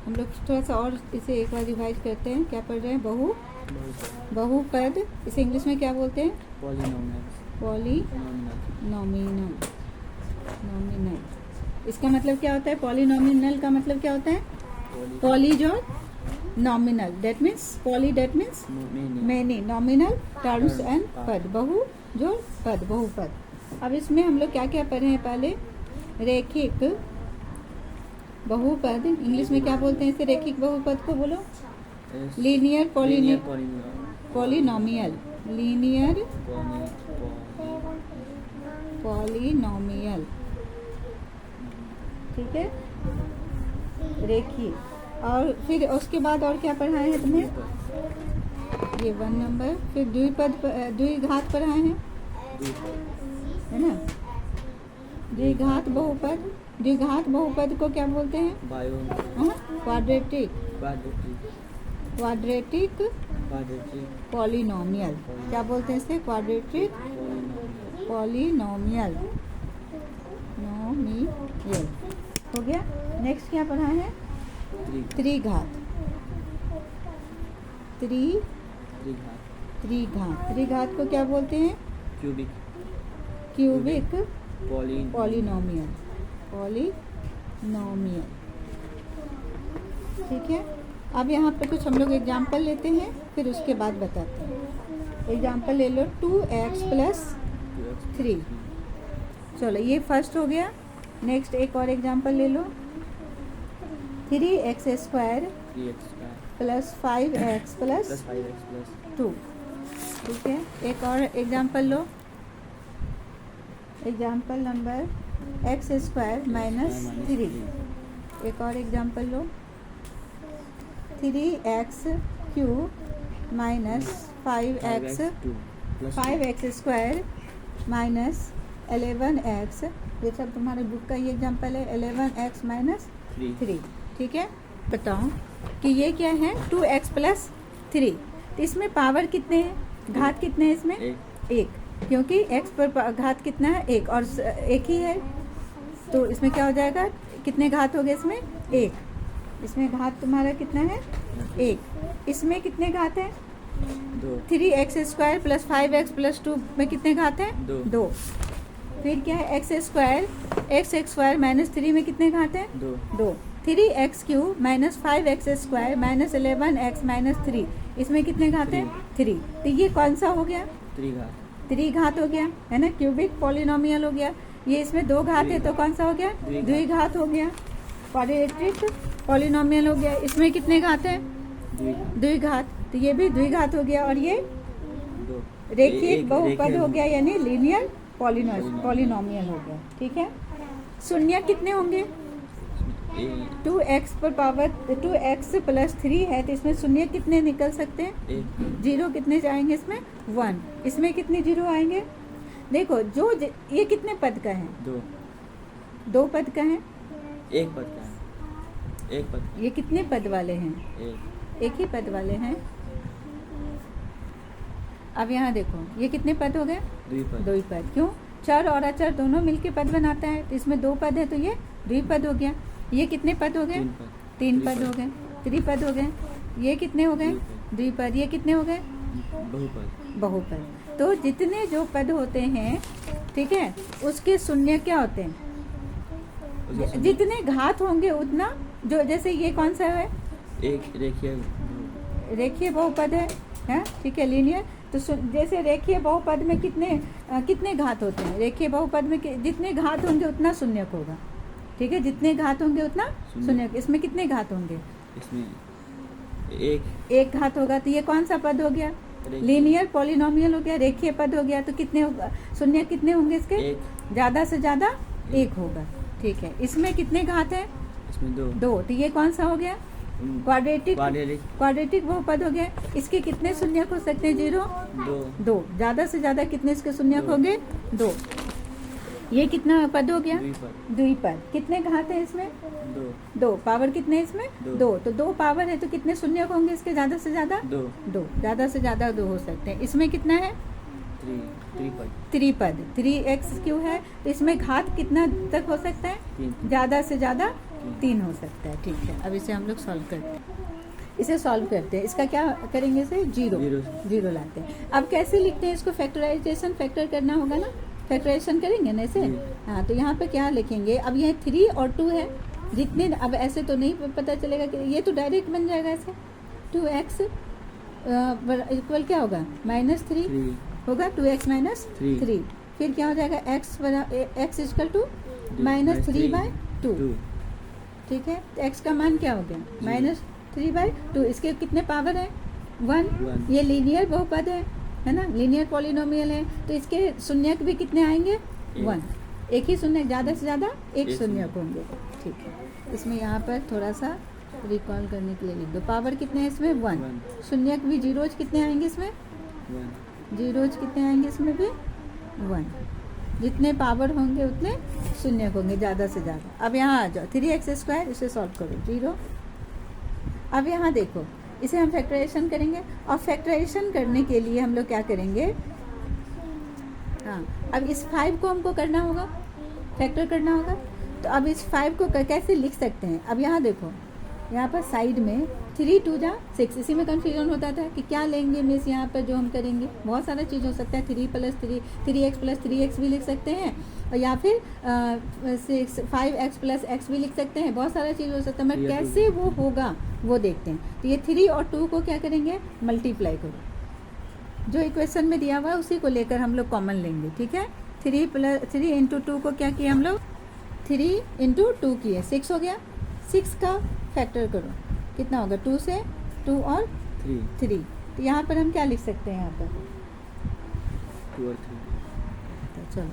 हम लोग थोड़ा सा और इसे एक बार रिवाइज करते हैं। क्या पढ़ रहे हैं? बहुपद। इसे इंग्लिश में क्या बोलते हैं? पॉलीनॉमिनल। इसका मतलब क्या होता है? पॉलीनॉमिनल का मतलब क्या होता है? पॉली जो nominal, that means poly, that means many, nominal terms and पद, बहु जो पद, बहुपद। अब इसमें हम लोग क्या क्या पढ़े हैं? पहले रैखिक बहुपद, इंग्लिश में क्या बोलते हैं इसे? रैखिक बहुपद को बोलो। लीनियर पॉलिनोमियल, लीनियर पॉलिनोमियल, ठीक है, रेखीय। और फिर उसके बाद और क्या पढ़ाए हैं तुम्हें? ये 1 नंबर। फिर द्विघात पढ़ाए हैं, है ना? द्विघात बहुपद, द्विघात बहुपद को क्या बोलते हैं? Quadratic polynomial. क्या बोलते हैं इसे? क्वाड्रेटिक पॉलिनोमियल, हो गया। नेक्स्ट क्या पढ़ा है? त्रिघात। त्रिघात को क्या बोलते हैं? क्यूबिक पॉलिनोमियल, ठीक है। अब यहाँ पे कुछ हम लोग एग्जाम्पल लेते हैं, फिर उसके बाद बताते हैं। एग्जाम्पल ले लो, 2x + 3। चलो ये फर्स्ट हो गया। नेक्स्ट एक और एग्जाम्पल ले लो, 3x² + 5x + 2, ठीक है। एक और एग्जाम्पल लो, एग्जाम्पल नंबर x² - 3। एक और एग्जाम्पल लो, 3x³ - 5x² - 11x। ये सब तुम्हारे बुक का ये एग्जाम्पल है, 11x - 3, ठीक है। बताओ कि ये क्या है? 2x + 3। तो इसमें पावर कितने हैं? घात कितने हैं इसमें? 1, क्योंकि x पर घात कितना है? 1, और 1 ही है, तो इसमें क्या हो जाएगा? कितने घात हो गए इसमें? 1। इसमें घात तुम्हारा कितना है? 1। इसमें कितने घात हैं? 3x² + 5x + 2 में कितने घात हैं? 2। फिर क्या है? x² - 3 में कितने घात हैं? 2। 3x³ - 5x² - 11x - 3, इसमें कितने घात हैं? 3। तो ये कौन सा हो गया? त्रिघात हो गया, है ना? क्यूबिक पॉलिनोमियल हो गया। ये इसमें 2 घात है तो कौन सा हो गया? द्विघात हो गया। क्वाड्रेटिक पॉलिनोमियल हो गया, इसमें कितने घात हैं? द्विघात, तो ये भी द्विघात हो गया। और ये रैखिक बहुपद हो गया, यानी लीनियर पॉलिनोमियल हो गया, ठीक है। शून्य कितने होंगे? 2x + 3 है, तो इसमें शून्य कितने निकल सकते हैं? 0 कितने जाएंगे इसमें? 1। इसमें कितने 0 आएंगे? देखो, जो ये कितने पद का है? 2 पद का है। 1 पद का है। 1 पद। ये कितने पद वाले हैं? 1 ही पद वाले हैं। अब यहाँ देखो, ये कितने पद हो गए? 2 पद। क्यों? चर और अचर दोनों मिलके पद बनाता है, तो इसमें 2 पद है तो ये द्विपद हो गया। ये कितने पद हो गए? 3 पद हो गए, त्रिपद हो गए। ये कितने हो गए? द्विपद। ये कितने हो गए? बहुपद। तो जितने जो पद होते हैं, ठीक है, उसके शून्य क्या होते हैं? जितने घात होंगे उतना, जो जैसे ये कौन सा है? एक रेखीय बहुपद है, ठीक है, लीनियर। तो जैसे रेखीय बहुपद में कितने घात होते हैं? रेखीय बहुपद में जितने घात होंगे उतना शून्यक होगा, ठीक है। जितने घात होंगे उतना शून्यक। इसमें कितने घात होंगे? इसमें एक घात होगा, तो ये कौन सा पद हो गया? लीनियर पॉलिनोमियल हो गया, रेखीय पद हो गया। तो कितने होगा? शून्य कितने होंगे इसके? ज़्यादा से ज़्यादा 1 होगा, ठीक है। इसमें कितने घात है? इसमें 2। तो ये कौन सा हो गया? क्वाड्रेटिक बहुपद हो गया। इसके कितने शून्यक हो सकते हैं? 0, 2। ज़्यादा से ज़्यादा कितने इसके शून्यक होंगे? 2। ये कितना पद हो गया? द्विपद। कितने घात है इसमें? 2। पावर कितने है इसमें? 2। तो 2 पावर है तो कितने शून्यक होंगे इसके? ज़्यादा से ज़्यादा 2। ज़्यादा से ज़्यादा 2 हो सकते हैं। इसमें कितना है? त्रिपद। 3x³ है, तो इसमें घात कितना तक हो सकता है? ज़्यादा से ज़्यादा 3 हो सकता है, ठीक है। अब इसे हम लोग सॉल्व करते हैं, इसे सॉल्व करते हैं। इसका क्या करेंगे, इसे जीरो लाते हैं। अब कैसे लिखते हैं इसको, फैक्टराइजेशन, फैक्टर करना होगा ना, फैक्टराइजेशन करेंगे ना इसे। हाँ, तो यहाँ पे क्या लिखेंगे, अब ये 3 और 2 है, जितने, अब ऐसे तो नहीं पता चलेगा कि ये तो डायरेक्ट बन जाएगा ऐसे, 2x इक्वल क्या होगा, -3 होगा, 2x - 3। फिर क्या हो जाएगा, x इक्वल टू -3/2, ठीक है। तो x का मान क्या हो गया, -3/2। इसके कितने पावर है, 1। ये लीनियर बहुपद है ना, लीनियर पॉलिनोमियल है, तो इसके शून्यक भी कितने आएंगे, 1। एक ही शून्य, ज़्यादा से ज़्यादा एक शून्यक होंगे, ठीक है। इसमें यहाँ पर थोड़ा सा रिकॉल करने के लिए लिख दो, पावर कितने हैं इसमें, 1। शून्यक भी, जीरोज कितने आएंगे इसमें, जीरोज कितने आएंगे इसमें भी, 1। जितने पावर होंगे उतने शून्यक होंगे, ज़्यादा से ज़्यादा। अब यहाँ आ जाओ, 3x², इसे सॉल्व करो, 0। अब यहाँ देखो, इसे हम फैक्टराइजेशन करेंगे, और फैक्टराइजेशन करने के लिए हम लोग क्या करेंगे, हाँ, अब इस 5 को हमको करना होगा, फैक्टर करना होगा। तो अब इस 5 को कैसे लिख सकते हैं, अब यहाँ देखो, यहाँ पर साइड में 3 2 जा 6, इसी में कन्फ्यूजन होता था कि क्या लेंगे मिस, यहाँ पर जो हम करेंगे बहुत सारा चीज़ हो सकता है, 3x + 3x भी लिख सकते हैं, और या फिर 5x + x भी लिख सकते हैं, बहुत सारा चीज़ हो सकता है, मगर कैसे वो होगा वो देखते हैं। तो ये 3 और 2 को क्या करेंगे, मल्टीप्लाई करो, जो इक्वेशन में दिया हुआ है उसी को लेकर हम लोग कॉमन लेंगे, ठीक है। 3 × 2 को क्या किया हम लोग, 3 × 2 किए, 6 हो गया। 6 का फैक्टर करो, कितना होगा, 2 से 2 और 3। तो यहाँ पर हम क्या लिख सकते हैं, यहाँ पर 2 और 3। तो चलो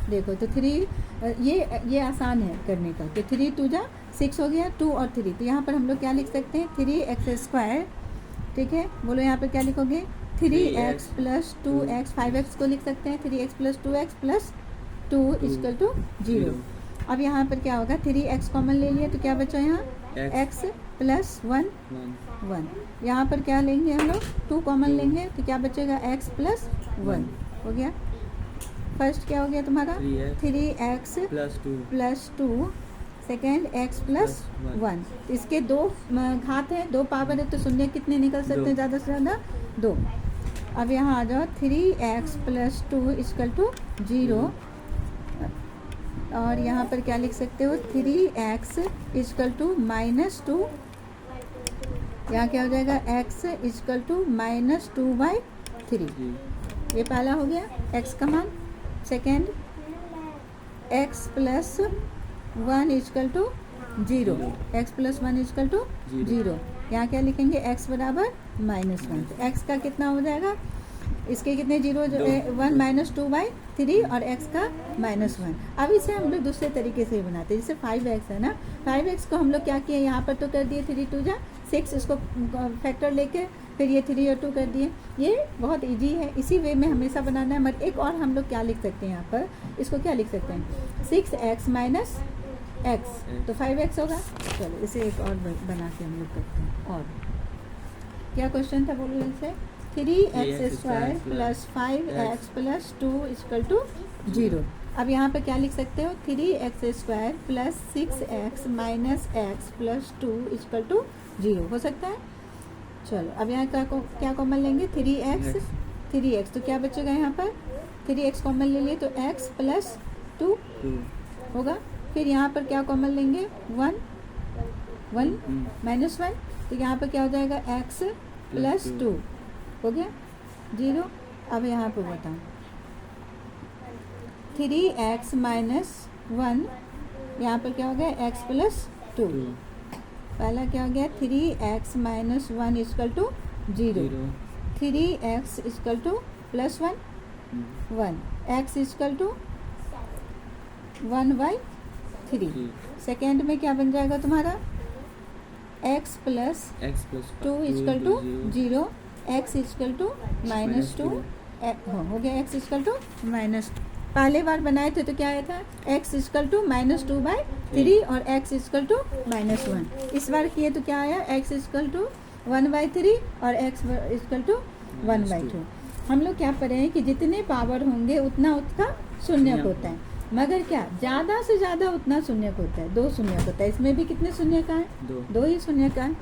देखो, तो 3 ये आसान है करने का, तो 3 2 जा 6 हो गया, 2 और 3। तो यहाँ पर हम लोग क्या लिख सकते हैं, 3x², ठीक है। बोलो यहाँ पर क्या लिखोगे, 3x + 2x, 5x को लिख सकते हैं, 3x + 2x + 2 = 0। अब यहाँ पर क्या होगा, 3x कॉमन ले लिया, तो क्या बचा यहाँ, x + 1 यहाँ पर क्या लेंगे हम लोग, 2 कॉमन लेंगे, तो क्या बचेगा, x + 1 हो गया। फर्स्ट क्या हो गया तुम्हारा, 3x + 2, सेकेंड x + 1। इसके 2 घात है, 2 पावर है, तो शून्य कितने निकल सकते हैं, ज़्यादा से ज़्यादा 2। अब यहाँ आ जाओ, 3x + 2 = 0, और यहाँ पर क्या लिख सकते हो, 3x = -2, यहाँ क्या हो जाएगा, x = -2/3। ये पहला हो गया x का मान। Second, x + 1 = 0, x + 1 = 0। यहाँ क्या लिखेंगे, x = -1, तो x का कितना हो जाएगा, इसके कितने जीरो, 1 - 2/3 और x का -1। अब इसे हम लोग दूसरे तरीके से बनाते हैं, जैसे 5x है ना, 5x को हम लोग क्या किए, यहाँ पर तो कर दिए 3 2 जा 6, इसको फैक्टर लेके फिर ये 3 और 2 कर दिए। ये बहुत इजी है, इसी वे में हमेशा बनाना है। मगर एक और हम लोग क्या लिख सकते हैं, यहाँ पर इसको क्या लिख सकते हैं, 6x - x, तो 5x होगा। चलो इसे एक और बना के हम लोग करते हैं। और क्या क्वेश्चन था, बोलो इनसे, 3x² + 5x + 2 = 0। अब यहाँ पे क्या लिख सकते हो, 3x² + 6x - x + 2 = 0 हो सकता है। चलो अब यहाँ क्या कॉमन लेंगे, 3x, तो क्या बचेगा यहाँ पर, 3x कॉमन ले लिए, तो x + 2 होगा। फिर यहाँ पर क्या कॉमन लेंगे, 1 -1, तो यहाँ पर क्या हो जाएगा, x + 2 हो गया 0। अब यहाँ पर बताओ, 3x - 1, यहाँ पर क्या हो गया, x + 2। पहला क्या हो गया, 3x - 1 = 0, 3x = +1 1, x = 1/3। सेकेंड में क्या बन जाएगा तुम्हारा, x + 2 = 0, x = -2 हो गया, x = -2। पहले बार बनाए थे तो क्या आया था, x = -2/3 और x = -1। इस बार किए तो क्या आया, x = 1/3 और x = 1/2। हम लोग क्या पढ़े हैं कि जितने पावर होंगे उतना उसका शून्यक होता है। मगर क्या ज़्यादा से ज़्यादा उतना शून्य होता है, 2 शून्य होता है। इसमें भी कितने शून्य का है? दो। 2 ही शून्य का है।